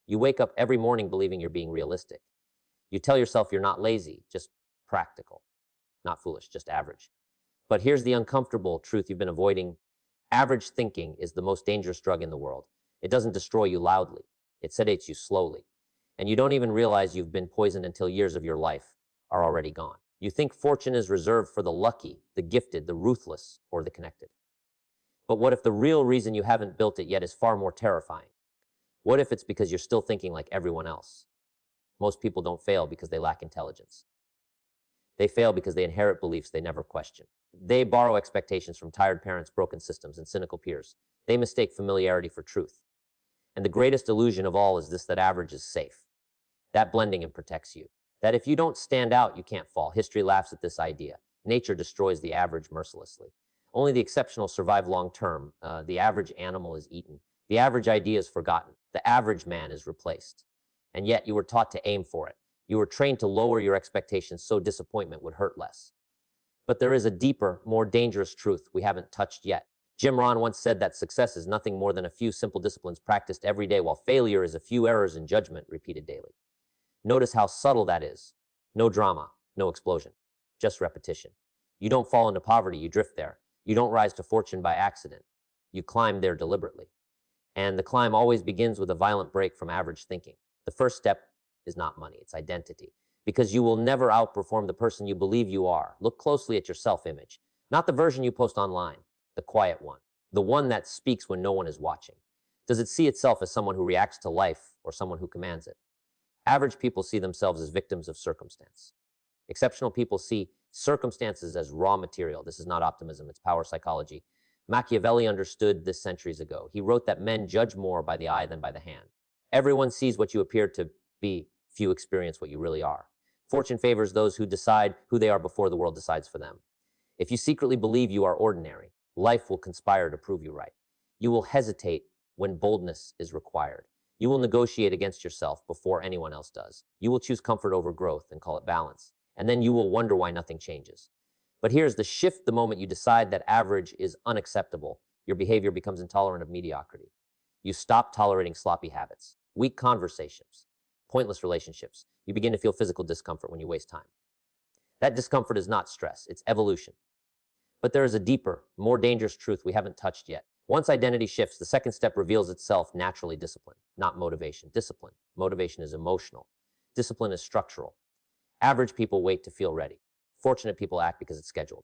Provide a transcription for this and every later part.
You wake up every morning believing you're being realistic. You tell yourself you're not lazy, just practical, not foolish, just average. But here's the uncomfortable truth you've been avoiding. Average thinking is the most dangerous drug in the world. It doesn't destroy you loudly. It sedates you slowly. And you don't even realize you've been poisoned until years of your life are already gone. You think fortune is reserved for the lucky, the gifted, the ruthless, or the connected. But what if the real reason you haven't built it yet is far more terrifying? What if it's because you're still thinking like everyone else? Most people don't fail because they lack intelligence. They fail because they inherit beliefs they never question. They borrow expectations from tired parents, broken systems, and cynical peers. They mistake familiarity for truth. And the greatest illusion of all is this: that average is safe. That blending in protects you. That if you don't stand out, you can't fall. History laughs at this idea. Nature destroys the average mercilessly. Only the exceptional survive long term. The average animal is eaten. The average idea is forgotten. The average man is replaced. And yet you were taught to aim for it. You were trained to lower your expectations so disappointment would hurt less. But there is a deeper, more dangerous truth we haven't touched yet. Jim Rohn once said that success is nothing more than a few simple disciplines practiced every day, while failure is a few errors in judgment repeated daily. Notice how subtle that is. No drama, no explosion, just repetition. You don't fall into poverty, you drift there. You don't rise to fortune by accident. You climb there deliberately. And the climb always begins with a violent break from average thinking. The first step is not money, it's identity. Because you will never outperform the person you believe you are. Look closely at your self-image, not the version you post online, the quiet one, the one that speaks when no one is watching. Does it see itself as someone who reacts to life or someone who commands it? Average people see themselves as victims of circumstance. Exceptional people see circumstances as raw material. This is not optimism, it's power psychology. Machiavelli understood this centuries ago. He wrote that men judge more by the eye than by the hand. Everyone sees what you appear to be, few experience what you really are. Fortune favors those who decide who they are before the world decides for them. If you secretly believe you are ordinary, life will conspire to prove you right. You will hesitate when boldness is required. You will negotiate against yourself before anyone else does. You will choose comfort over growth and call it balance. And then you will wonder why nothing changes. But here's the shift: the moment you decide that average is unacceptable, your behavior becomes intolerant of mediocrity. You stop tolerating sloppy habits, weak conversations, pointless relationships. You begin to feel physical discomfort when you waste time. That discomfort is not stress, it's evolution. But there is a deeper, more dangerous truth we haven't touched yet. Once identity shifts, the second step reveals itself naturally: discipline, not motivation. Discipline. Motivation is emotional. Discipline is structural. Average people wait to feel ready. Fortunate people act because it's scheduled.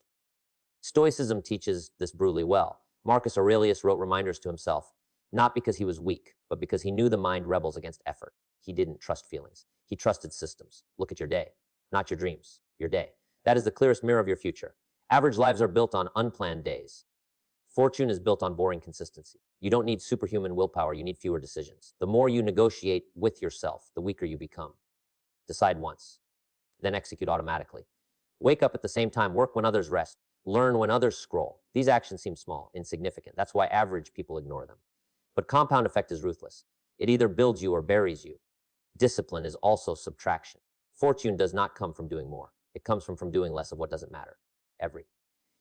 Stoicism teaches this brutally well. Marcus Aurelius wrote reminders to himself, not because he was weak, but because he knew the mind rebels against effort. He didn't trust feelings. He trusted systems. Look at your day, not your dreams, your day. That is the clearest mirror of your future. Average lives are built on unplanned days. Fortune is built on boring consistency. You don't need superhuman willpower, you need fewer decisions. The more you negotiate with yourself, the weaker you become. Decide once, then execute automatically. Wake up at the same time, work when others rest, learn when others scroll. These actions seem small, insignificant. That's why average people ignore them. But compound effect is ruthless. It either builds you or buries you. Discipline is also subtraction. Fortune does not come from doing more. It comes from doing less of what doesn't matter.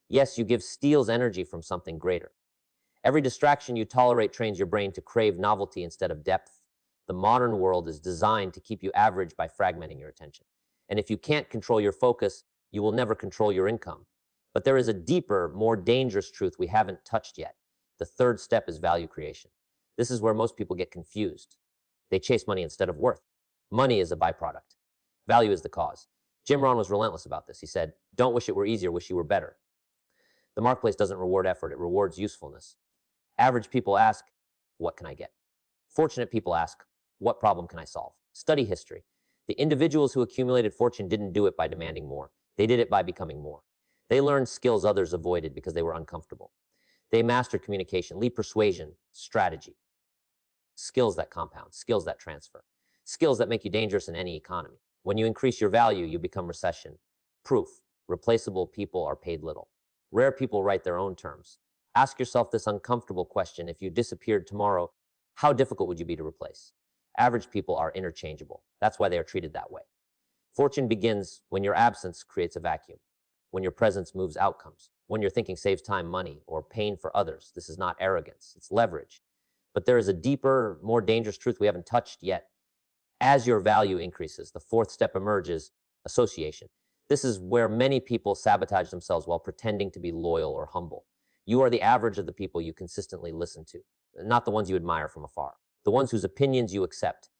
Yes, you give steals energy from something greater. Every distraction you tolerate trains your brain to crave novelty instead of depth. The modern world is designed to keep you average by fragmenting your attention. And if you can't control your focus, you will never control your income. But there is a deeper, more dangerous truth we haven't touched yet. The third step is value creation. This is where most people get confused. They chase money instead of worth. Money is a byproduct. Value is the cause. Jim Rohn was relentless about this. He said, "Don't wish it were easier, wish you were better." The marketplace doesn't reward effort, it rewards usefulness. Average people ask, what can I get? Fortunate people ask, what problem can I solve? Study history. The individuals who accumulated fortune didn't do it by demanding more. They did it by becoming more. They learned skills others avoided because they were uncomfortable. They mastered communication, lead persuasion, strategy. Skills that compound, skills that transfer, skills that make you dangerous in any economy. When you increase your value, you become recession proof. Replaceable people are paid little. Rare people write their own terms. Ask yourself this uncomfortable question: if you disappeared tomorrow, how difficult would you be to replace? Average people are interchangeable. That's why they are treated that way. Fortune begins when your absence creates a vacuum, when your presence moves outcomes, when your thinking saves time, money, or pain for others. This is not arrogance, it's leverage. But there is a deeper, more dangerous truth we haven't touched yet. As your value increases, the fourth step emerges: association. This is where many people sabotage themselves while pretending to be loyal or humble. You are the average of the people you consistently listen to, not the ones you admire from afar, the ones whose opinions you accept.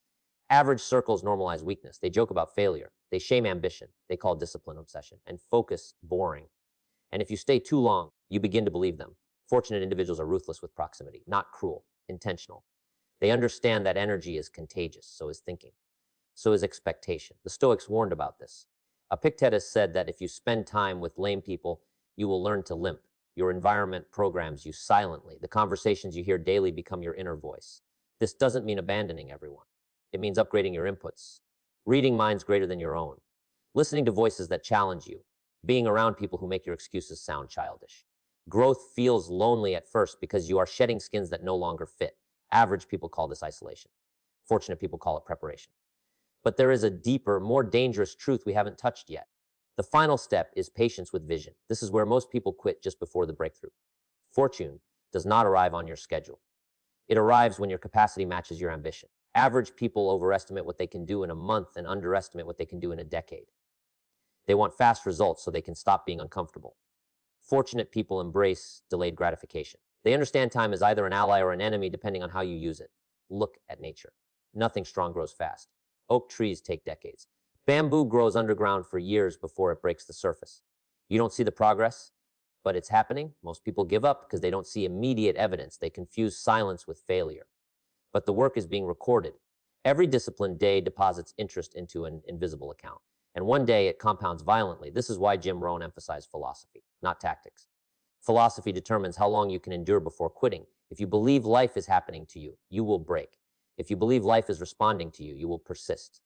Average circles normalize weakness. They joke about failure. They shame ambition. They call discipline obsession and focus boring. And if you stay too long, you begin to believe them. Fortunate individuals are ruthless with proximity, not cruel, intentional. They understand that energy is contagious, so is thinking, so is expectation. The Stoics warned about this. Epictetus said that if you spend time with lame people, you will learn to limp. Your environment programs you silently. The conversations you hear daily become your inner voice. This doesn't mean abandoning everyone. It means upgrading your inputs, reading minds greater than your own, listening to voices that challenge you, being around people who make your excuses sound childish. Growth feels lonely at first because you are shedding skins that no longer fit. Average people call this isolation. Fortunate people call it preparation. But there is a deeper, more dangerous truth we haven't touched yet. The final step is patience with vision. This is where most people quit just before the breakthrough. Fortune does not arrive on your schedule. It arrives when your capacity matches your ambition. Average people overestimate what they can do in a month and underestimate what they can do in a decade. They want fast results so they can stop being uncomfortable. Fortunate people embrace delayed gratification. They understand time is either an ally or an enemy depending on how you use it. Look at nature. Nothing strong grows fast. Oak trees take decades. Bamboo grows underground for years before it breaks the surface. You don't see the progress, but it's happening. Most people give up because they don't see immediate evidence. They confuse silence with failure. But the work is being recorded. Every disciplined day deposits interest into an invisible account. And one day it compounds violently. This is why Jim Rohn emphasized philosophy, not tactics. Philosophy determines how long you can endure before quitting. If you believe life is happening to you, you will break. If you believe life is responding to you, you will persist.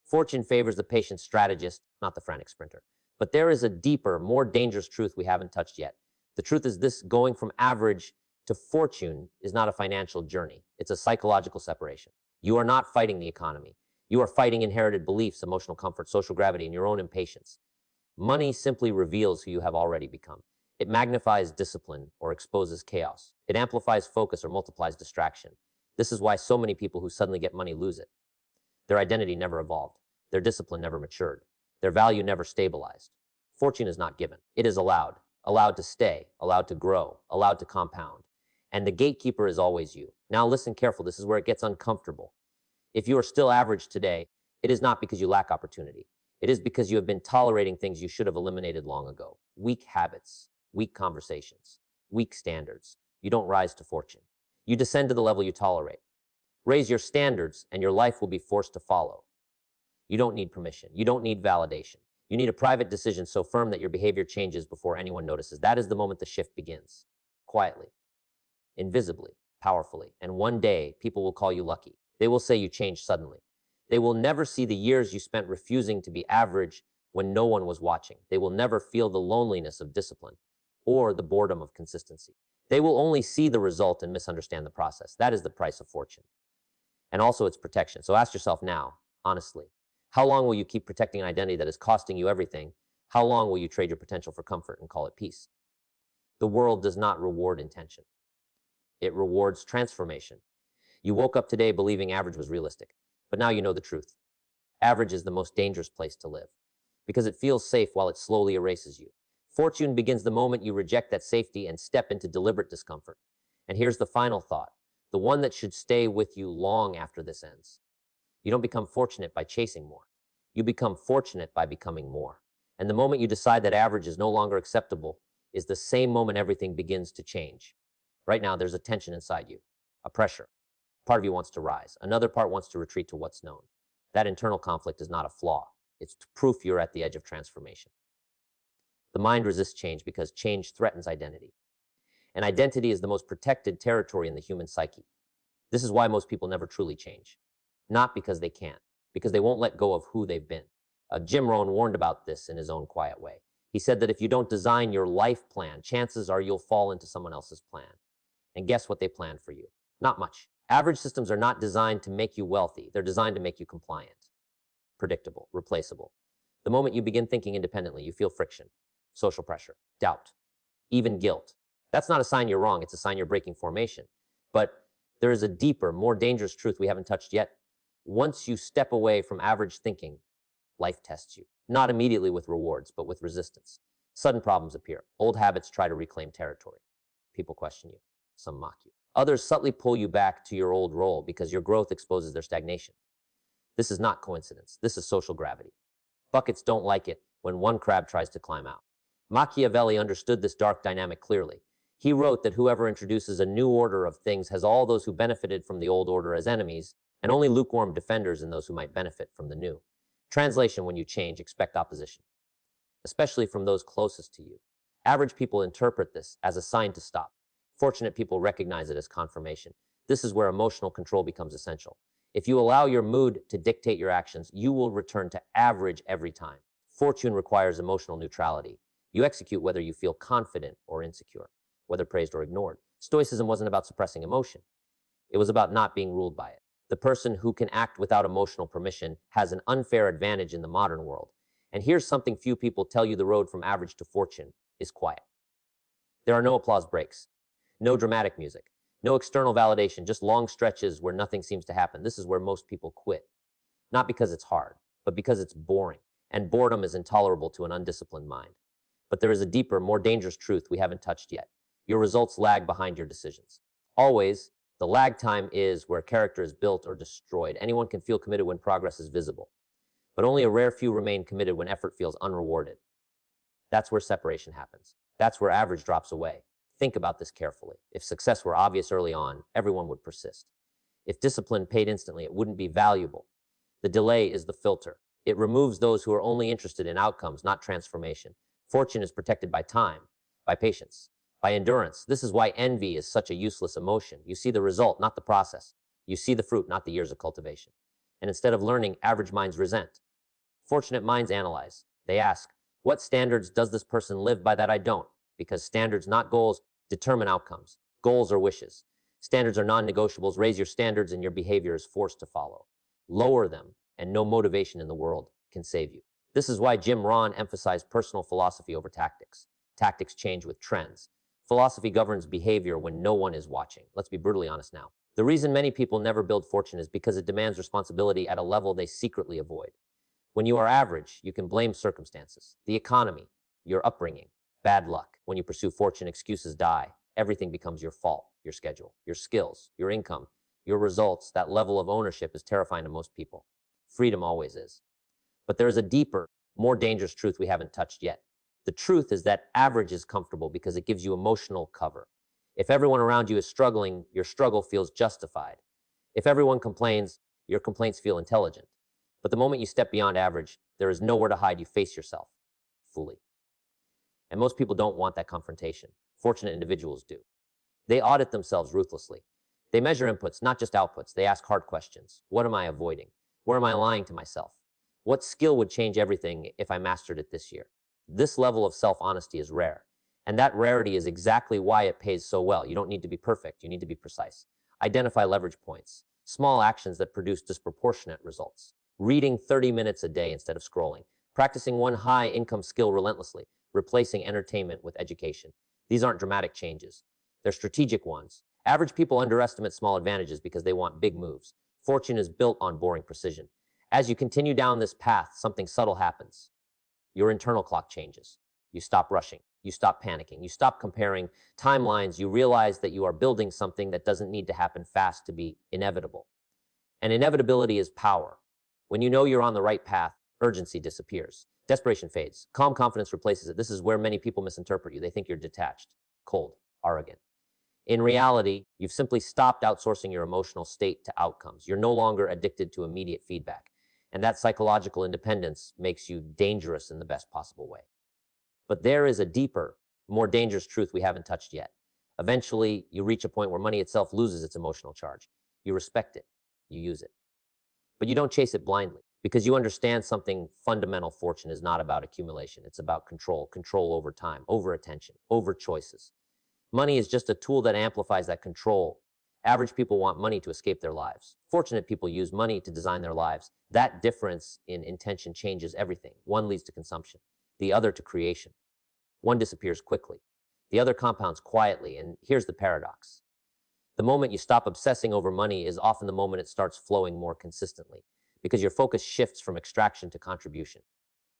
Fortune favors the patient strategist, not the frantic sprinter. But there is a deeper, more dangerous truth we haven't touched yet. The truth is this: going from average to fortune is not a financial journey. It's a psychological separation. You are not fighting the economy. You are fighting inherited beliefs, emotional comfort, social gravity, and your own impatience. Money simply reveals who you have already become. It magnifies discipline or exposes chaos. It amplifies focus or multiplies distraction. This is why so many people who suddenly get money lose it. Their identity never evolved. Their discipline never matured. Their value never stabilized. Fortune is not given. It is allowed. Allowed to stay, allowed to grow, allowed to compound. And the gatekeeper is always you. Now listen careful. This is where it gets uncomfortable. If you are still average today, it is not because you lack opportunity. It is because you have been tolerating things you should have eliminated long ago. Weak habits, weak conversations, weak standards. You don't rise to fortune. You descend to the level you tolerate. Raise your standards and your life will be forced to follow. You don't need permission. You don't need validation. You need a private decision so firm that your behavior changes before anyone notices. That is the moment the shift begins. Quietly, invisibly, powerfully. And one day, people will call you lucky. They will say you changed suddenly. They will never see the years you spent refusing to be average when no one was watching. They will never feel the loneliness of discipline or the boredom of consistency. They will only see the result and misunderstand the process. That is the price of fortune. And also its protection. So ask yourself now, honestly, how long will you keep protecting an identity that is costing you everything? How long will you trade your potential for comfort and call it peace? The world does not reward intention. It rewards transformation. You woke up today believing average was realistic, but now you know the truth. Average is the most dangerous place to live because it feels safe while it slowly erases you. Fortune begins the moment you reject that safety and step into deliberate discomfort. And here's the final thought, the one that should stay with you long after this ends. You don't become fortunate by chasing more. You become fortunate by becoming more. And the moment you decide that average is no longer acceptable is the same moment everything begins to change. Right now, there's a tension inside you, a pressure. Part of you wants to rise. Another part wants to retreat to what's known. That internal conflict is not a flaw. It's proof you're at the edge of transformation. The mind resists change because change threatens identity. And identity is the most protected territory in the human psyche. This is why most people never truly change. Not because they can't, because they won't let go of who they've been. Jim Rohn warned about this in his own quiet way. He said that if you don't design your life plan, chances are you'll fall into someone else's plan. And guess what they planned for you? Not much. Average systems are not designed to make you wealthy. They're designed to make you compliant, predictable, replaceable. The moment you begin thinking independently, you feel friction, social pressure, doubt, even guilt. That's not a sign you're wrong. It's a sign you're breaking formation. But there is a deeper, more dangerous truth we haven't touched yet. Once you step away from average thinking, life tests you. Not immediately with rewards, but with resistance. Sudden problems appear. Old habits try to reclaim territory. People question you. Some mock you. Others subtly pull you back to your old role because your growth exposes their stagnation. This is not coincidence. This is social gravity. Buckets don't like it when one crab tries to climb out. Machiavelli understood this dark dynamic clearly. He wrote that whoever introduces a new order of things has all those who benefited from the old order as enemies, and only lukewarm defenders in those who might benefit from the new. Translation: when you change, expect opposition, especially from those closest to you. Average people interpret this as a sign to stop. Fortunate people recognize it as confirmation. This is where emotional control becomes essential. If you allow your mood to dictate your actions, you will return to average every time. Fortune requires emotional neutrality. You execute whether you feel confident or insecure, whether praised or ignored. Stoicism wasn't about suppressing emotion. It was about not being ruled by it. The person who can act without emotional permission has an unfair advantage in the modern world. And here's something few people tell you: the road from average to fortune is quiet. There are no applause breaks, no dramatic music, no external validation, just long stretches where nothing seems to happen. This is where most people quit. Not because it's hard, but because it's boring. And boredom is intolerable to an undisciplined mind. But there is a deeper, more dangerous truth we haven't touched yet. Your results lag behind your decisions. Always, the lag time is where character is built or destroyed. Anyone can feel committed when progress is visible, but only a rare few remain committed when effort feels unrewarded. That's where separation happens. That's where average drops away. Think about this carefully. If success were obvious early on, everyone would persist. If discipline paid instantly, it wouldn't be valuable. The delay is the filter. It removes those who are only interested in outcomes, not transformation. Fortune is protected by time, by patience, by endurance. This is why envy is such a useless emotion. You see the result, not the process. You see the fruit, not the years of cultivation. And instead of learning, average minds resent. Fortunate minds analyze. They ask, what standards does this person live by that I don't? Because standards, not goals, determine outcomes. Goals are wishes. Standards are non-negotiables. Raise your standards and your behavior is forced to follow. Lower them, and no motivation in the world can save you. This is why Jim Rohn emphasized personal philosophy over tactics. Tactics change with trends. Philosophy governs behavior when no one is watching. Let's be brutally honest now. The reason many people never build fortune is because it demands responsibility at a level they secretly avoid. When you are average, you can blame circumstances, the economy, your upbringing, bad luck. When you pursue fortune, excuses die. Everything becomes your fault: your schedule, your skills, your income, your results. That level of ownership is terrifying to most people. Freedom always is. But there is a deeper, more dangerous truth we haven't touched yet. The truth is that average is comfortable because it gives you emotional cover. If everyone around you is struggling, your struggle feels justified. If everyone complains, your complaints feel intelligent. But the moment you step beyond average, there is nowhere to hide. You face yourself fully. And most people don't want that confrontation. Fortunate individuals do. They audit themselves ruthlessly. They measure inputs, not just outputs. They ask hard questions. What am I avoiding? Where am I lying to myself? What skill would change everything if I mastered it this year? This level of self-honesty is rare. And that rarity is exactly why it pays so well. You don't need to be perfect. You need to be precise. Identify leverage points, small actions that produce disproportionate results. Reading 30 minutes a day instead of scrolling. Practicing one high-income skill relentlessly. Replacing entertainment with education. These aren't dramatic changes. They're strategic ones. Average people underestimate small advantages because they want big moves. Fortune is built on boring precision. As you continue down this path, something subtle happens. Your internal clock changes. You stop rushing. You stop panicking. You stop comparing timelines. You realize that you are building something that doesn't need to happen fast to be inevitable. And inevitability is power. When you know you're on the right path, urgency disappears. Desperation fades. Calm confidence replaces it. This is where many people misinterpret you. They think you're detached, cold, arrogant. In reality, you've simply stopped outsourcing your emotional state to outcomes. You're no longer addicted to immediate feedback. And that psychological independence makes you dangerous in the best possible way. But there is a deeper, more dangerous truth we haven't touched yet. Eventually, you reach a point where money itself loses its emotional charge. You respect it. You use it. But you don't chase it blindly because you understand something fundamental. Fortune is not about accumulation. It's about control, control over time, over attention, over choices. Money is just a tool that amplifies that control. Average people want money to escape their lives. Fortunate people use money to design their lives. That difference in intention changes everything. One leads to consumption, the other to creation. One disappears quickly. The other compounds quietly, and here's the paradox. The moment you stop obsessing over money is often the moment it starts flowing more consistently, because your focus shifts from extraction to contribution,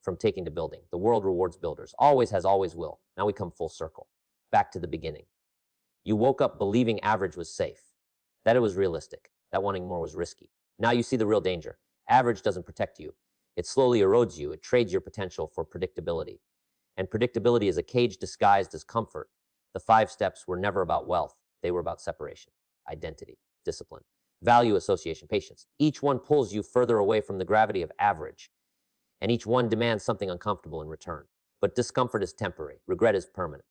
from taking to building. The world rewards builders, always has, always will. Now we come full circle, back to the beginning. You woke up believing average was safe, that it was realistic, that wanting more was risky. Now you see the real danger. Average doesn't protect you. It slowly erodes you. It trades your potential for predictability. And predictability is a cage disguised as comfort. The 5 steps were never about wealth. They were about separation, identity, discipline, value association, patience. Each one pulls you further away from the gravity of average, and each one demands something uncomfortable in return. But discomfort is temporary. Regret is permanent.